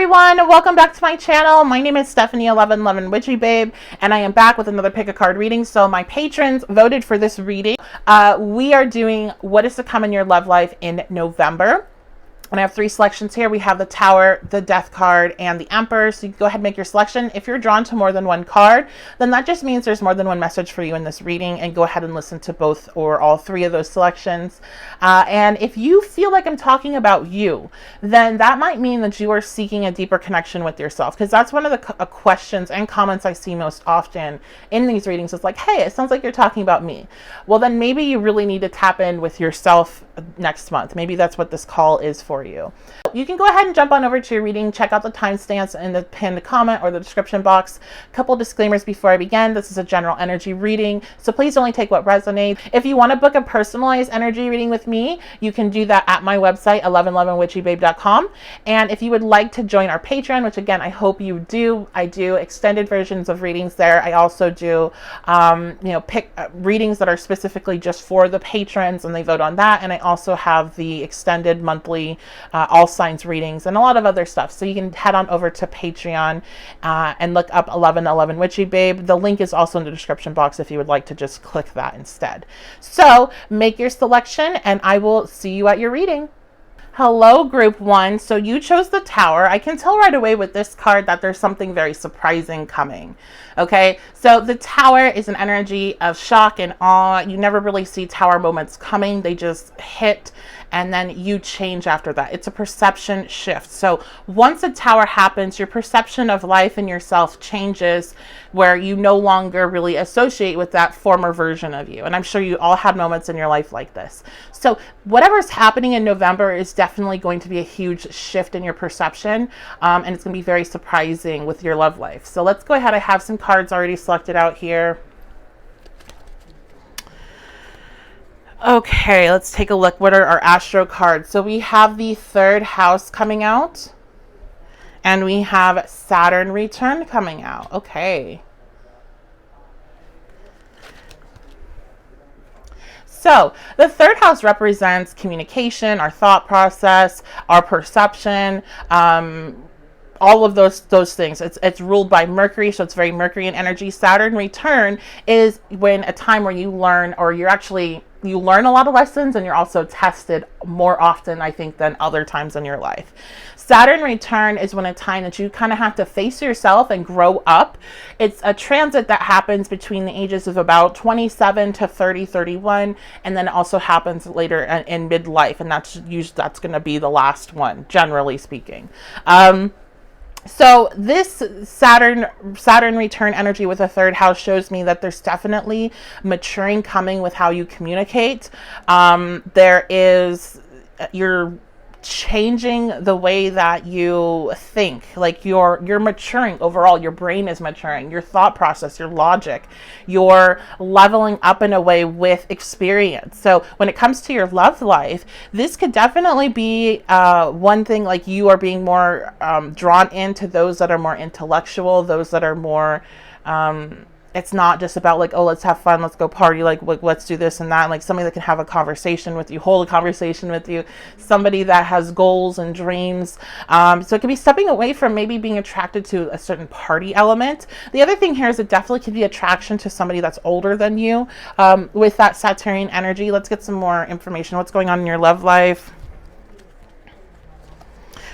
everyone, welcome back to my channel. My name is Stephanie 1111 Witchy Babe, and I am back with another pick a card reading. So my patrons voted for this reading. We are doing what is to come in your love life in November. And I have three selections here. We have the Tower, the Death card, and the Emperor. So you can go ahead and make your selection. If you're drawn to more than one card, then that just means there's more than one message for you in this reading, and go ahead and listen to both or all three of those selections. And if you feel like I'm talking about you, then that might mean that you are seeking a deeper connection with yourself, because that's one of the questions and comments I see most often in these readings. It's like, hey, it sounds like you're talking about me. Well, then maybe you really need to tap in with yourself next month. Maybe that's what this call is for you. You can go ahead and jump on over to your reading, check out the timestamps in the pinned comment or the description box. A couple disclaimers before I begin. This is a general energy reading, so please only take what resonates. If you want to book a personalized energy reading with me, you can do that at my website, 1111witchybabe.com. And if you would like to join our Patreon, which again, I hope you do, I do extended versions of readings there. I also do, pick readings that are specifically just for the patrons, and they vote on that. And I also have the extended monthly all signs readings and a lot of other stuff. So you can head on over to Patreon and look up 1111 Witchy Babe. The link is also in the description box if you would like to just click that instead. So make your selection and I will see you at your reading. Hello, group one. So you chose the Tower. I can tell right away with this card that there's something very surprising coming. Okay, so the Tower is an energy of shock and awe. You never really see Tower moments coming. They just hit and then you change after that. It's a perception shift. So once a Tower happens, your perception of life and yourself changes, where you no longer really associate with that former version of you. And I'm sure you all had moments in your life like this. So whatever's happening in November is definitely going to be a huge shift in your perception. And it's going to be very surprising with your love life. So let's go ahead. I have some cards already selected out here. Okay, let's take a look. What are our astro cards? So we have the third house coming out, and we have Saturn return coming out. Okay. So the third house represents communication, our thought process, our perception, all of those things. It's ruled by Mercury, so it's very Mercury in energy. Saturn return is when a time where you learn, or you learn a lot of lessons, and you're also tested more often, I think, than other times in your life. Saturn return is when a time that you kind of have to face yourself and grow up. It's a transit that happens between the ages of about 27 to 30, 31, and then it also happens later in midlife, and that's going to be the last one, generally speaking. So this Saturn return energy with a third house shows me that there's definitely maturing coming with how you communicate. You're changing the way that you think. Like you're maturing overall. Your brain is maturing, your thought process, your logic, you're leveling up in a way with experience. So when it comes to your love life, this could definitely be one thing, like you are being more drawn into those that are more intellectual, those that are more it's not just about like, oh, let's have fun, let's go party, like let's do this and that. Like somebody that can have a conversation with you, hold a conversation with you, somebody that has goals and dreams. So it could be stepping away from maybe being attracted to a certain party element. The other thing here is it definitely could be attraction to somebody that's older than you with that Saturnian energy. Let's get some more information. What's going on in your love life?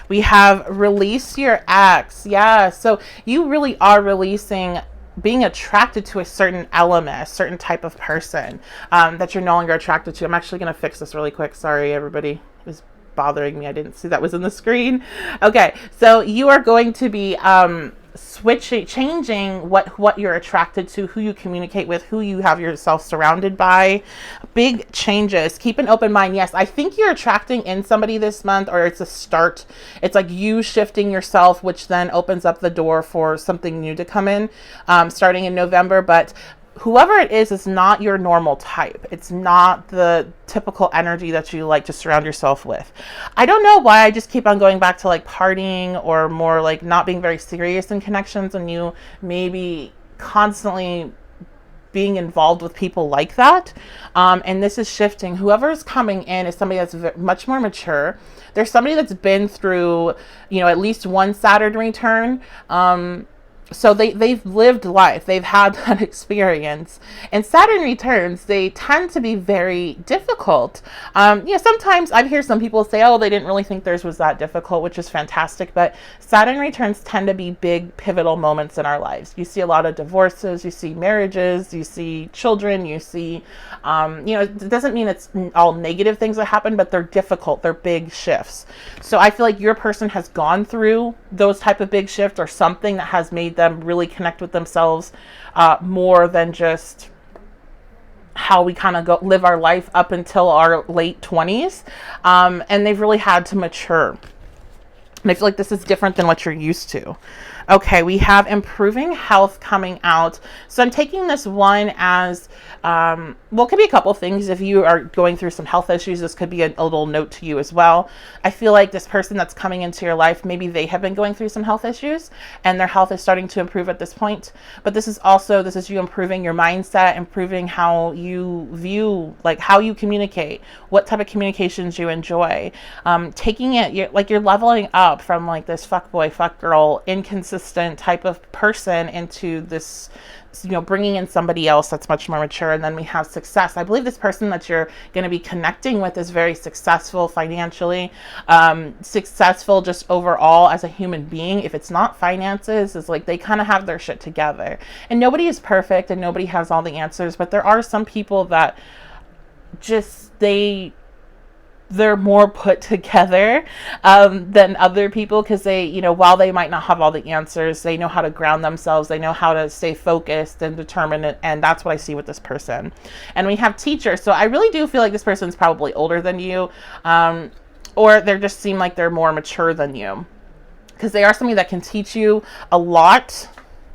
We have release your ex. Yeah, so you really are releasing being attracted to a certain element, a certain type of person that you're no longer attracted to. I'm actually going to fix this really quick. Sorry, everybody. It was bothering me. I didn't see that was in the screen. Okay, so you are going to be changing what you're attracted to, who you communicate with, who you have yourself surrounded by. Big changes. Keep an open mind. Yes, I think you're attracting in somebody this month, or it's a start. It's like you shifting yourself, which then opens up the door for something new to come in starting in November. But whoever it is not your normal type. It's not the typical energy that you like to surround yourself with. I don't know why I just keep on going back to like partying, or more like not being very serious in connections, and you maybe constantly being involved with people like that. And this is shifting. Whoever is coming in is somebody that's much more mature. There's somebody that's been through, at least one Saturn return. So they've lived life. They've had that experience. And Saturn returns, they tend to be very difficult. Sometimes I hear some people say, oh, they didn't really think theirs was that difficult, which is fantastic. But Saturn returns tend to be big pivotal moments in our lives. You see a lot of divorces, you see marriages, you see children, you see, it doesn't mean it's all negative things that happen, but they're difficult. They're big shifts. So I feel like your person has gone through those type of big shifts, or something that has made them really connect with themselves more than just how we kind of live our life up until our late 20s. And they've really had to mature. And I feel like this is different than what you're used to. Okay, we have improving health coming out. So I'm taking this one as, it could be a couple things. If you are going through some health issues, this could be a little note to you as well. I feel like this person that's coming into your life, maybe they have been going through some health issues and their health is starting to improve at this point. But this is you improving your mindset, improving how you view, like how you communicate, what type of communications you enjoy. Taking it, you're leveling up from like this fuckboy, fuckgirl, inconsistent type of person into this, bringing in somebody else that's much more mature. And then we have success. I believe this person that you're going to be connecting with is very successful financially, successful just overall as a human being. If it's not finances, it's like they kind of have their shit together. And nobody is perfect and nobody has all the answers, but there are some people that just, they're more put together than other people, because they, while they might not have all the answers, they know how to ground themselves. They know how to stay focused and determined. And that's what I see with this person. And we have teacher. So I really do feel like this person's probably older than you, or they just seem like they're more mature than you, because they are somebody that can teach you a lot.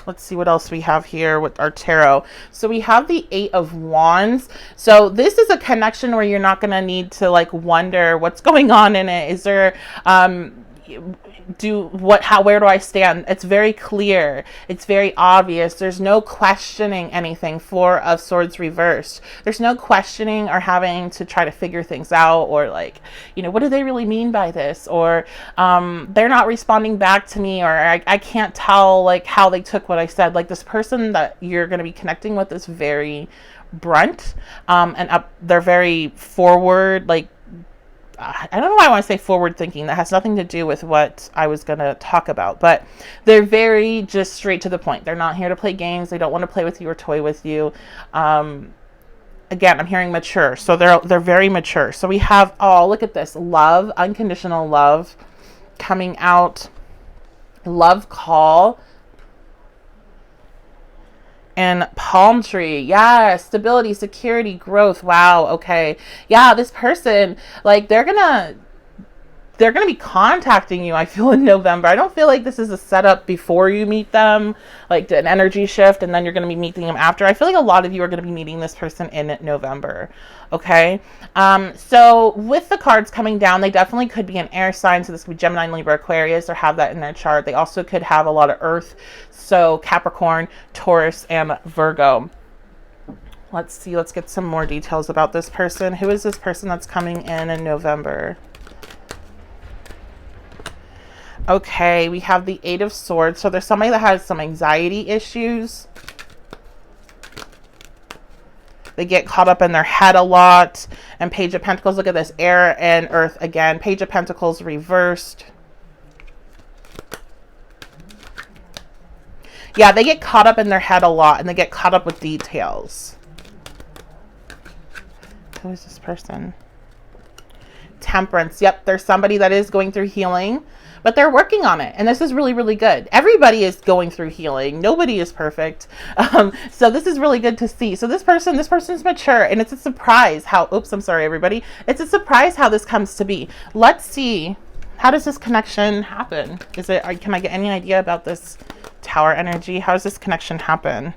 Let's see what else we have here with our tarot. So we have the 8 of Wands. So this is a connection where you're not going to need to like wonder what's going on in it. Is there, where do I stand? It's very clear. It's very obvious. There's no questioning anything. 4 of Swords reversed. There's no questioning or having to try to figure things out, or like, what do they really mean by this? Or they're not responding back to me, or I can't tell like how they took what I said. Like, this person that you're going to be connecting with is very blunt, they're very forward, like, I don't know why I want to say forward thinking. That has nothing to do with what I was going to talk about, but they're very just straight to the point. They're not here to play games. They don't want to play with you or toy with you. Again, I'm hearing mature. So they're very mature. So we have, look at this, love, unconditional love coming out, love call, and palm tree. Yeah, stability, security, growth. Wow. Okay. Yeah, this person, like, they're gonna be contacting you, I feel, in November. I don't feel like this is a setup before you meet them, like an energy shift, and then you're going to be meeting them after. I feel like a lot of you are going to be meeting this person in November. Okay. So with the cards coming down, they definitely could be an air sign. So this could be Gemini, Libra, Aquarius, or have that in their chart. They also could have a lot of earth. So Capricorn, Taurus, and Virgo. Let's see. Let's get some more details about this person. Who is this person that's coming in November? Okay, we have the 8 of Swords. So there's somebody that has some anxiety issues. They get caught up in their head a lot. And Page of Pentacles, look at this, air and earth again. Page of Pentacles reversed. Yeah, they get caught up in their head a lot, and they get caught up with details. Who is this person? Temperance. Yep, there's somebody that is going through healing, but they're working on it. And this is really, really good. Everybody is going through healing. Nobody is perfect. So this is really good to see. So this person's mature, and it's a surprise how, oops, I'm sorry, everybody. It's a surprise how this comes to be. Let's see. How does this connection happen? Can I get any idea about this Tower energy? How does this connection happen?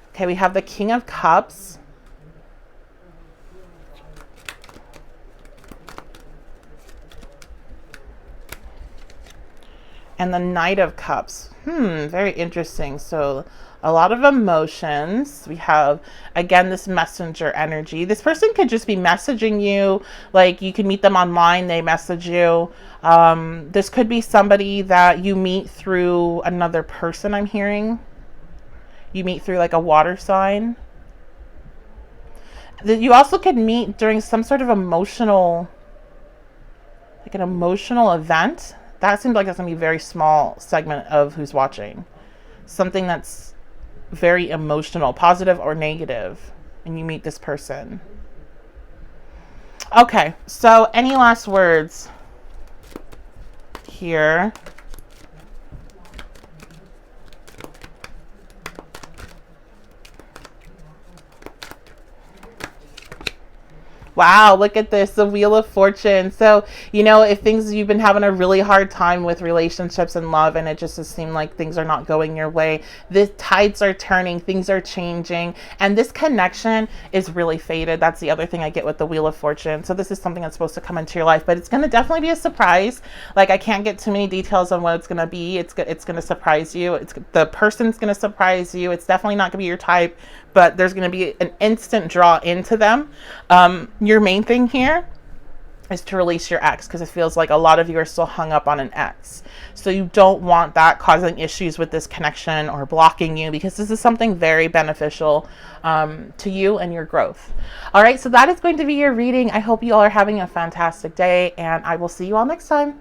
Okay, we have the King of Cups. and the Knight of Cups. Very interesting. So a lot of emotions. We have, again, this messenger energy. This person could just be messaging you. Like, you can meet them online, they message you. This could be somebody that you meet through another person, I'm hearing. You meet through like a water sign. You also could meet during some sort of emotional, like an emotional event. That seems like that's going to be a very small segment of who's watching. Something that's very emotional, positive or negative, and you meet this person. Okay, so any last words here? Wow, look at this, the Wheel of Fortune. So, you know, if things, you've been having a really hard time with relationships and love, and it just has seemed like things are not going your way, the tides are turning, things are changing, and this connection is really faded. That's the other thing I get with the Wheel of Fortune. So this is something that's supposed to come into your life, but it's going to definitely be a surprise. Like, I can't get too many details on what it's going to be. It's going to surprise you. The person's going to surprise you. It's definitely not going to be your type, but there's going to be an instant draw into them. Your main thing here is to release your ex, because it feels like a lot of you are still hung up on an ex. So you don't want that causing issues with this connection or blocking you, because this is something very beneficial to you and your growth. All right, so that is going to be your reading. I hope you all are having a fantastic day, and I will see you all next time.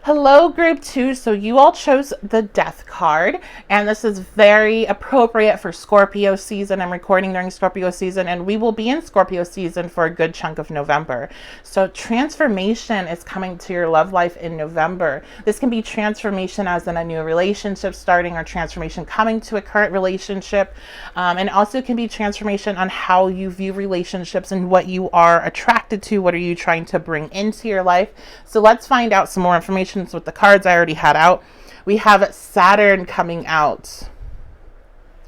Hello, group 2. So you all chose the Death card, and this is very appropriate for Scorpio season. I'm recording during Scorpio season, and we will be in Scorpio season for a good chunk of November. So transformation is coming to your love life in November. This can be transformation as in a new relationship starting, or transformation coming to a current relationship. And also can be transformation on how you view relationships and what you are attracted to. What are you trying to bring into your life? So let's find out some more information with the cards I already had out. We have Saturn coming out.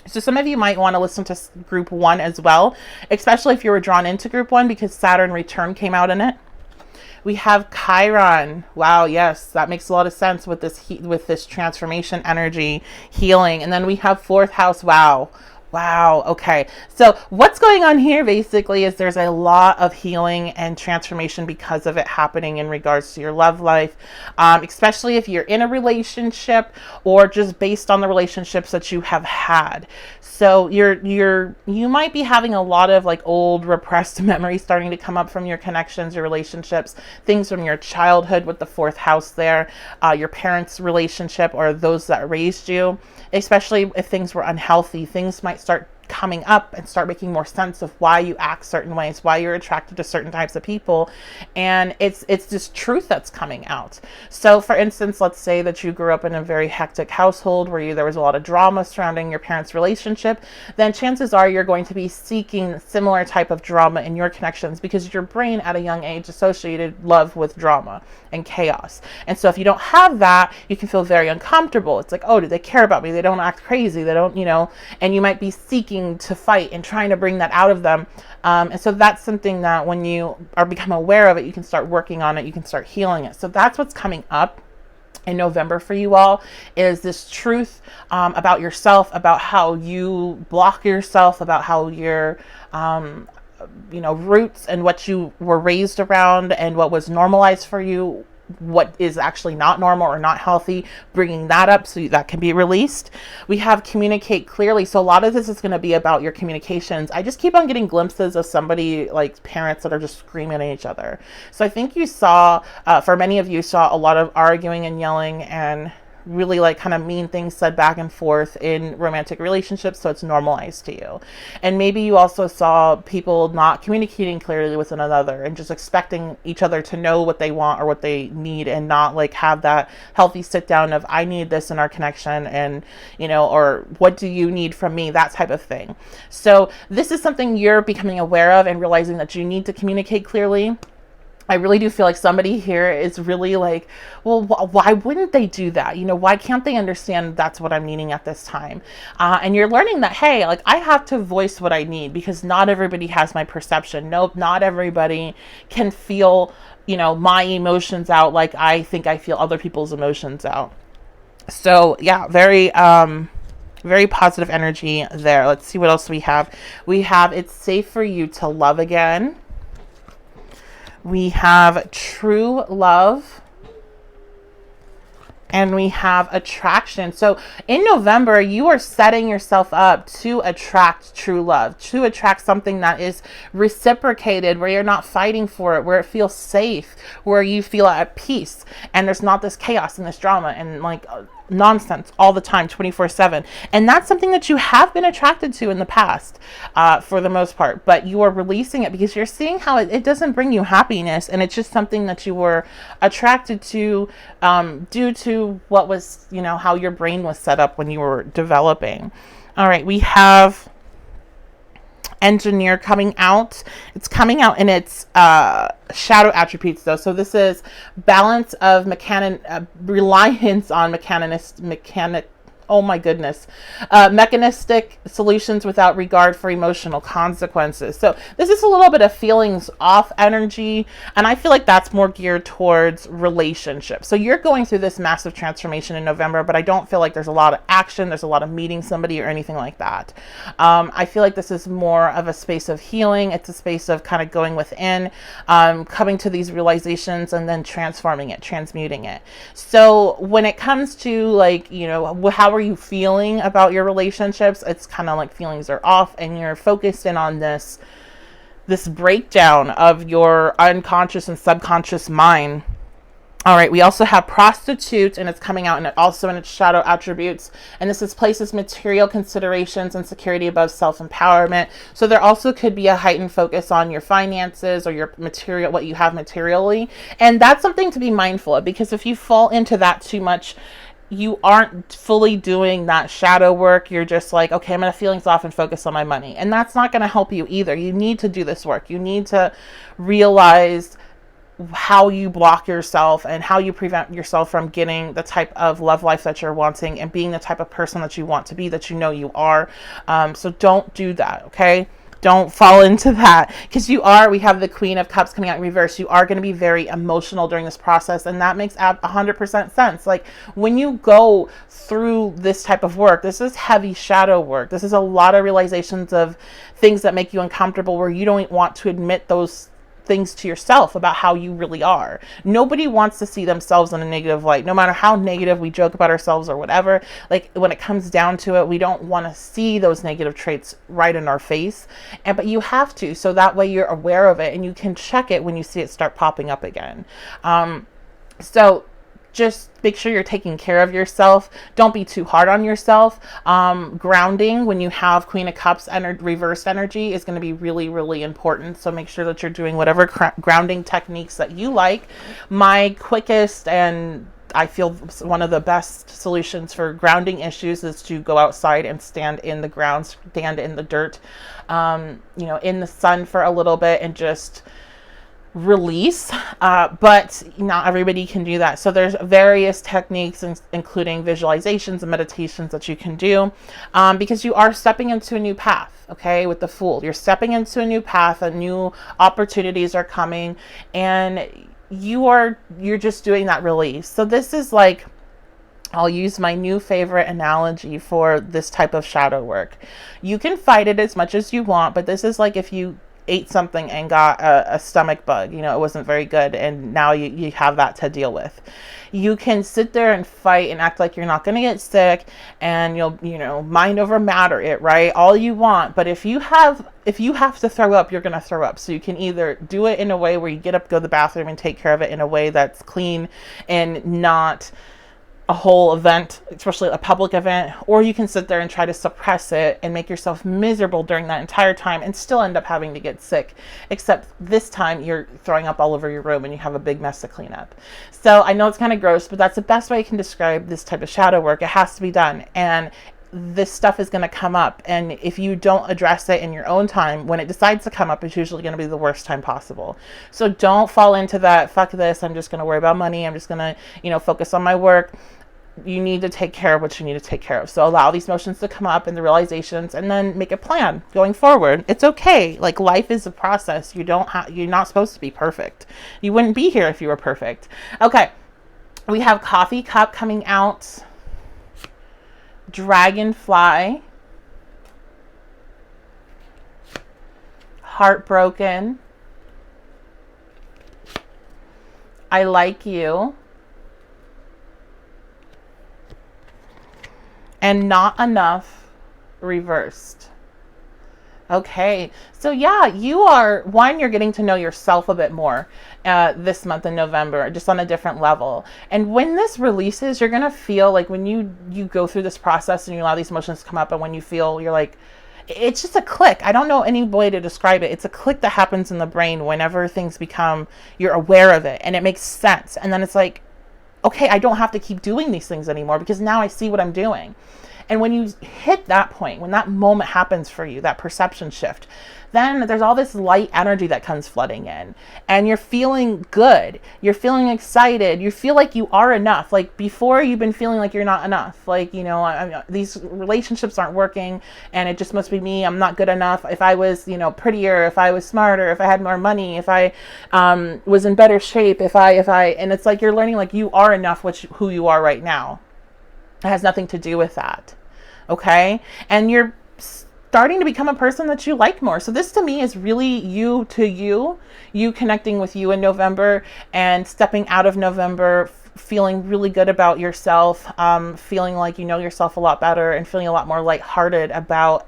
So some of you might want to listen to group 1 as well, especially if you were drawn into group 1, because Saturn return came out in it. We have Chiron. Wow, yes, that makes a lot of sense with this transformation energy, healing. And then we have 4th house. Wow. Okay. So what's going on here basically is there's a lot of healing and transformation because of it happening in regards to your love life, especially if you're in a relationship or just based on the relationships that you have had. So you might be having a lot of like old repressed memories starting to come up from your connections, your relationships, things from your childhood with the 4th house there, your parents' relationship or those that raised you. Especially if things were unhealthy, things might start coming up and start making more sense of why you act certain ways, why you're attracted to certain types of people. And it's this truth that's coming out. So for instance, let's say that you grew up in a very hectic household where there was a lot of drama surrounding your parents' relationship, then chances are you're going to be seeking similar type of drama in your connections, because your brain at a young age associated love with drama and chaos. And so if you don't have that, you can feel very uncomfortable. It's like, oh, do they care about me? They don't act crazy. They don't, and you might be seeking to fight and trying to bring that out of them. And so that's something that when you become aware of it, you can start working on it, you can start healing it. So that's what's coming up in November for you all, is this truth about yourself, about how you block yourself, about how your roots and what you were raised around and what was normalized for you, what is actually not normal or not healthy, bringing that up so that can be released. We have communicate clearly. So a lot of this is going to be about your communications. I just keep on getting glimpses of somebody, like parents that are just screaming at each other. So I think you saw, for many of you, saw a lot of arguing and yelling and really like kind of mean things said back and forth in romantic relationships, so it's normalized to you. And maybe you also saw people not communicating clearly with one another and just expecting each other to know what they want or what they need, and not like have that healthy sit down of, I need this in our connection, and or what do you need from me, that type of thing. So this is something you're becoming aware of and realizing that you need to communicate clearly. I really do feel like somebody here is really like, well, why wouldn't they do that? Why can't they understand that's what I'm needing at this time? And you're learning that, hey, like I have to voice what I need because not everybody has my perception. Nope, not everybody can feel, my emotions out like I think I feel other people's emotions out. So yeah, very positive energy there. Let's see what else we have. We have it's safe for you to love again. We have true love. And we have attraction. So in November, you are setting yourself up to attract true love, to attract something that is reciprocated, where you're not fighting for it, where it feels safe, where you feel at peace, and there's not this chaos and this drama and like nonsense all the time, 24/7. And that's something that you have been attracted to in the past, for the most part, but you are releasing it because you're seeing how it doesn't bring you happiness, and it's just something that you were attracted to, due to what was, how your brain was set up when you were developing. All right, we have engineer coming out. It's coming out in its shadow attributes though. So this is balance of reliance on mechanistic solutions without regard for emotional consequences. So this is a little bit of feelings off energy, and I feel like that's more geared towards relationships. So you're going through this massive transformation in November, but I don't feel like there's a lot of action, there's a lot of meeting somebody or anything like that. I feel like this is more of a space of healing. It's a space of kind of going within, coming to these realizations and then transforming it, transmuting it. So when it comes to like, how are you feeling about your relationships? It's kind of like feelings are off and you're focused in on this breakdown of your unconscious and subconscious mind. All right, we also have prostitute, and it's coming out and also in its shadow attributes. And this is places material considerations and security above self-empowerment. So there also could be a heightened focus on your finances or your material, what you have materially. And that's something to be mindful of, because if you fall into that too much, you aren't fully doing that shadow work. You're just like, okay, I'm going to feelings off and focus on my money. And that's not going to help you either. You need to do this work. You need to realize how you block yourself and how you prevent yourself from getting the type of love life that you're wanting and being the type of person that you want to be, that you are. So don't do that, okay? Don't fall into that, because we have the Queen of Cups coming out in reverse. You are going to be very emotional during this process, and that makes 100% sense. Like when you go through this type of work, this is heavy shadow work. This is a lot of realizations of things that make you uncomfortable, where you don't want to admit those things to yourself about how you really are. Nobody wants to see themselves in a negative light, no matter how negative we joke about ourselves or whatever. Like when it comes down to it, we don't want to see those negative traits right in our face. But you have to, so that way you're aware of it and you can check it when you see it start popping up again. So just make sure you're taking care of yourself. Don't be too hard on yourself. Grounding, when you have Queen of Cups reversed energy, is going to be really, really important. So make sure that you're doing whatever grounding techniques that you like. My quickest and I feel one of the best solutions for grounding issues is to go outside and stand in the ground, stand in the dirt, in the sun for a little bit and just release, but not everybody can do that. So there's various techniques, including visualizations and meditations that you can do, because you are stepping into a new path. Okay, with the Fool, you're stepping into a new path, and new opportunities are coming, and you're just doing that release. So this is like, I'll use my new favorite analogy for this type of shadow work. You can fight it as much as you want, but this is like if you ate something and got a stomach bug, it wasn't very good, and now you have that to deal with. You can sit there and fight and act like you're not going to get sick, and you'll mind over matter it, right, all you want. But if you have to throw up, you're going to throw up. So you can either do it in a way where you get up, go to the bathroom, and take care of it in a way that's clean and not a whole event, especially a public event, or you can sit there and try to suppress it and make yourself miserable during that entire time and still end up having to get sick, except this time you're throwing up all over your room and you have a big mess to clean up. So I know it's kind of gross, but that's the best way I can describe this type of shadow work. It has to be done, and this stuff is going to come up. And if you don't address it in your own time, when it decides to come up, it's usually going to be the worst time possible. So don't fall into that, fuck this, I'm just going to worry about money, I'm just going to, focus on my work. You need to take care of what you need to take care of. So allow these emotions to come up and the realizations, and then make a plan going forward. It's okay. Like, life is a process. You're not supposed to be perfect. You wouldn't be here if you were perfect. Okay. We have Coffee Cup coming out. Dragonfly, Heartbroken, I Like You, and Not Enough reversed. Okay, so yeah, you're getting to know yourself a bit more this month in November, just on a different level. And when this releases, you're gonna feel like, when you go through this process and you allow these emotions to come up, and when you feel, you're like, it's just a click. I don't know any way to describe it. It's a click that happens in the brain whenever things you're aware of it, and it makes sense. And then it's like, okay, I don't have to keep doing these things anymore, because now I see what I'm doing. And when you hit that point, when that moment happens for you, that perception shift, then there's all this light energy that comes flooding in, and you're feeling good. You're feeling excited. You feel like you are enough. Like, before, you've been feeling like you're not enough. Like, these relationships aren't working, and it just must be me. I'm not good enough. If I was, prettier, if I was smarter, if I had more money, if I was in better shape, and it's like, you're learning, like, you are enough, who you are right now. It has nothing to do with that. Okay? And you're starting to become a person that you like more. So this, to me, is really you connecting with you in November, and stepping out of November feeling really good about yourself, feeling like you know yourself a lot better, and feeling a lot more lighthearted about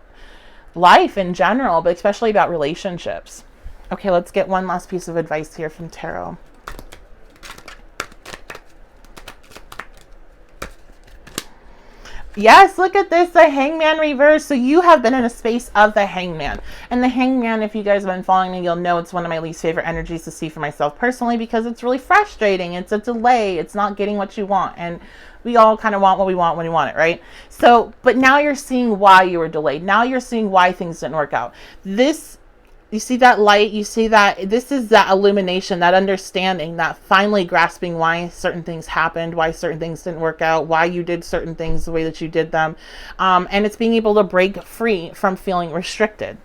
life in general, but especially about relationships. Okay, let's get one last piece of advice here from Tarot. Yes, look at this, the Hangman reverse. So you have been in a space of the Hangman. And the Hangman, if you guys have been following me, you'll know it's one of my least favorite energies to see for myself personally, because it's really frustrating. It's a delay. It's not getting what you want. And we all kind of want what we want when we want it, right? So, but now you're seeing why you were delayed. Now you're seeing why things didn't work out. You see that light, you see that this is that illumination, that understanding, that finally grasping why certain things happened, why certain things didn't work out, why you did certain things the way that you did them. And it's being able to break free from feeling restricted.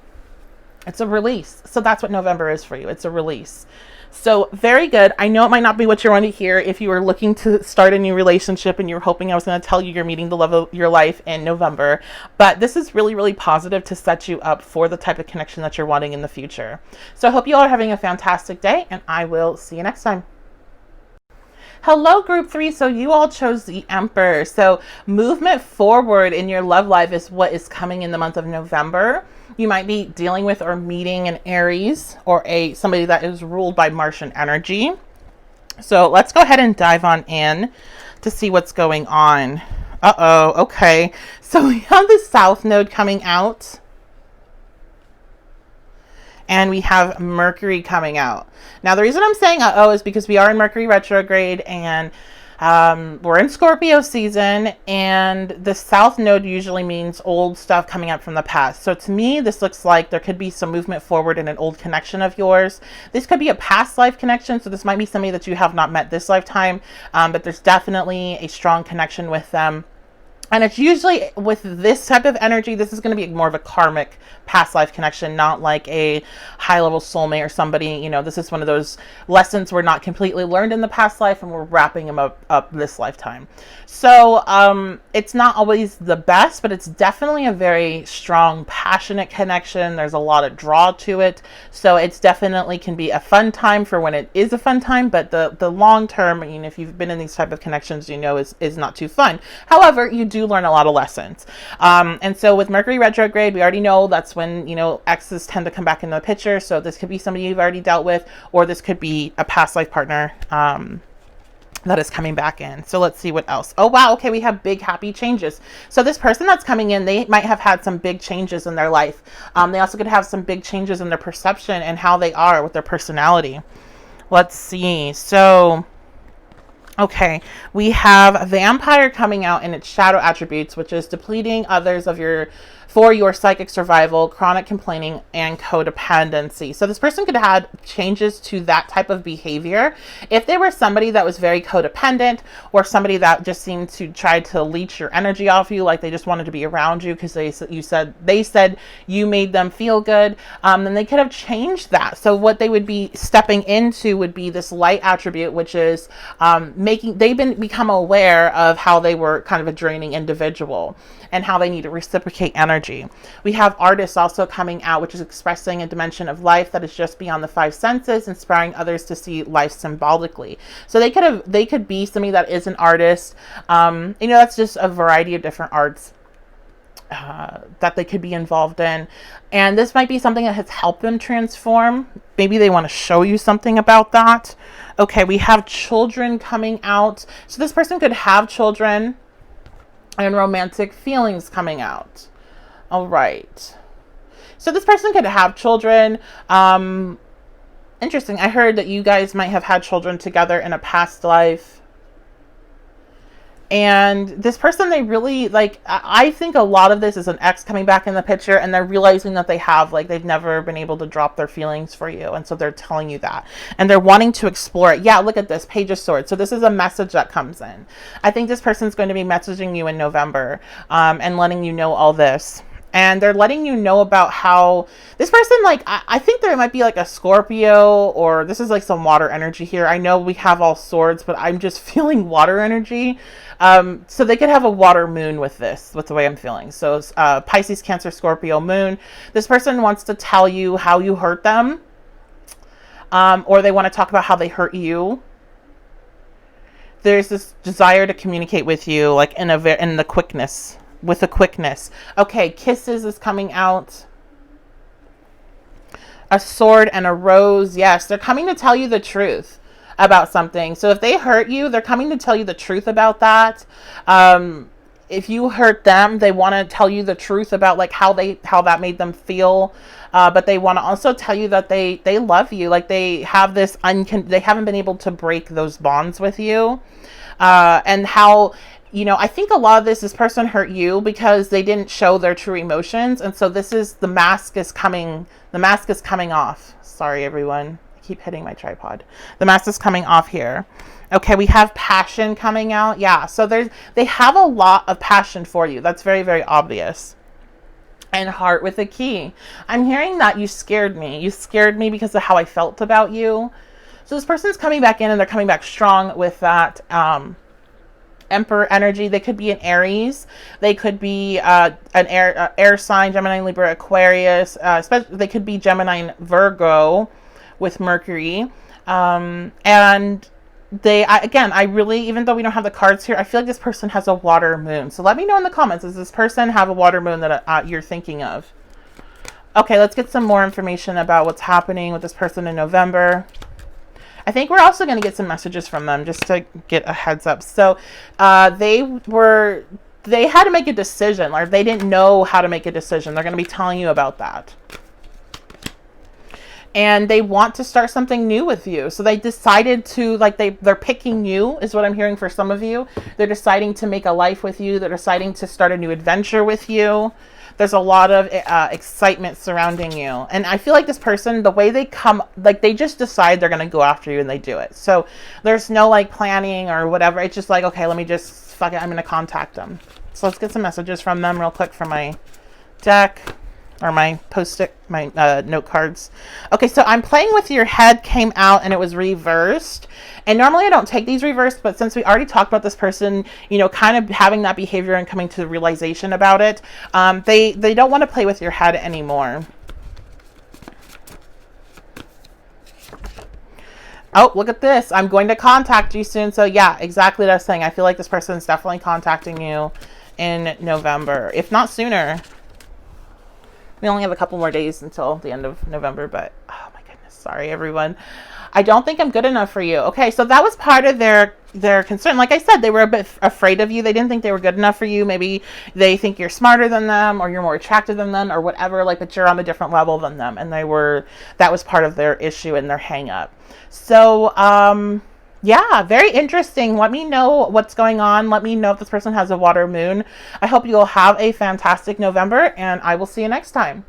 It's a release. So that's what November is for you. It's a release. So very good. I know it might not be what you want to hear if you were looking to start a new relationship and you're hoping I was going to tell you you're meeting the love of your life in November. But this is really, really positive to set you up for the type of connection that you're wanting in the future. So I hope you all are having a fantastic day, and I will see you next time. Hello, group 3. So you all chose the Emperor. So movement forward in your love life is what is coming in the month of November. You might be dealing with or meeting an Aries, or somebody that is ruled by Martian energy. So let's go ahead and dive on in to see what's going on. Okay. So we have the South Node coming out, and we have Mercury coming out. Now, the reason I'm saying is because we are in Mercury retrograde, and we're in Scorpio season, and the South Node usually means old stuff coming up from the past. So to me, this looks like there could be some movement forward in an old connection of yours. This could be a past life connection. So this might be somebody that you have not met this lifetime, but there's definitely a strong connection with them. And it's usually with this type of energy, this is going to be more of a karmic past life connection, not like a high level soulmate or somebody, this is one of those lessons we're not completely learned in the past life, and we're wrapping them up this lifetime. So it's not always the best, but it's definitely a very strong, passionate connection. There's a lot of draw to it. So it's definitely can be a fun time for when it is a fun time, but the long term, if you've been in these type of connections, is not too fun. However, you do learn a lot of lessons. And so with Mercury retrograde, we already know that's when, exes tend to come back into the picture. So this could be somebody you've already dealt with, or this could be a past life partner that is coming back in. So let's see what else. Oh, wow. Okay. We have big, happy changes. So this person that's coming in, they might have had some big changes in their life. They also could have some big changes in their perception and how they are with their personality. Let's see. So Okay, we have Vampire coming out in its shadow attributes, which is depleting others of your for your psychic survival, chronic complaining, and codependency. So this person could have changes to that type of behavior. If they were somebody that was very codependent, or somebody that just seemed to try to leech your energy off you, like they just wanted to be around you because they said you made them feel good, then they could have changed that. So what they would be stepping into would be this light attribute, which is become aware of how they were kind of a draining individual and how they need to reciprocate energy. We have artists also coming out, which is expressing a dimension of life that is just beyond the five senses, inspiring others to see life symbolically. So they could be somebody that is an artist. That's just a variety of different arts that they could be involved in. And this might be something that has helped them transform. Maybe they want to show you something about that. Okay, we have children coming out. So this person could have children and romantic feelings coming out. All right. So this person could have children. Interesting. I heard that you guys might have had children together in a past life. And this person, they really like, I think a lot of this is an ex coming back in the picture, and they're realizing that they've never been able to drop their feelings for you. And so they're telling you that, and they're wanting to explore it. Yeah, look at this Page of Swords. So this is a message that comes in. I think this person's going to be messaging you in November, and letting you know all this. And they're letting you know about how this person, like, I think there might be like a Scorpio, or this is like some water energy here. I know we have all swords, but I'm just feeling water energy. So they could have a water moon with this, with the way I'm feeling. So Pisces, Cancer, Scorpio, moon. This person wants to tell you how you hurt them, or they want to talk about how they hurt you. There's this desire to communicate with you, like with a quickness. Okay, kisses is coming out. A sword and a rose. Yes, they're coming to tell you the truth about something. So if they hurt you, they're coming to tell you the truth about that. If you hurt them, they want to tell you the truth about like how that made them feel. But they want to also tell you that they love you. Like they have this they haven't been able to break those bonds with you. And how, I think a lot of this person hurt you because they didn't show their true emotions. And so the mask is coming off. Sorry, everyone. I keep hitting my tripod. The mask is coming off here. Okay, we have passion coming out. Yeah, so they have a lot of passion for you. That's very, very obvious. And heart with a key. I'm hearing that you scared me. You scared me because of how I felt about you. So this person's coming back in, and they're coming back strong with that Emperor energy. They could be an Aries. They could be an air sign, Gemini, Libra, Aquarius. They could be Gemini and Virgo with Mercury. And I really, even though we don't have the cards here, I feel like this person has a water moon. So let me know in the comments, does this person have a water moon that you're thinking of? Okay, let's get some more information about what's happening with this person in November. I think we're also going to get some messages from them just to get a heads up. So they had to make a decision, or they didn't know how to make a decision. They're going to be telling you about that. And they want to start something new with you. So they decided to, like, they're picking you, is what I'm hearing for some of you. They're deciding to make a life with you. They're deciding to start a new adventure with you. There's a lot of excitement surrounding you. And I feel like this person, the way they come, like they just decide they're going to go after you and they do it. So there's no like planning or whatever. It's just like, okay, let me just, fuck it, I'm going to contact them. So let's get some messages from them real quick from my deck. Or my post-it, my note cards. Okay, so I'm playing with your head came out and it was reversed. And normally I don't take these reversed, but since we already talked about this person, kind of having that behavior and coming to the realization about it, they don't want to play with your head anymore. Oh, look at this. I'm going to contact you soon. So yeah, exactly what I was saying. I feel like this person is definitely contacting you in November, if not sooner. We only have a couple more days until the end of November, but oh my goodness, sorry everyone. I don't think I'm good enough for you. Okay, so that was part of their concern. Like I said, they were a bit afraid of you. They didn't think they were good enough for you. Maybe they think you're smarter than them, or you're more attractive than them, or whatever, like, but you're on a different level than them. And that was part of their issue and their hang up. So, Yeah, very interesting. Let me know what's going on. Let me know if this person has a water moon. I hope you'll have a fantastic November, and I will see you next time.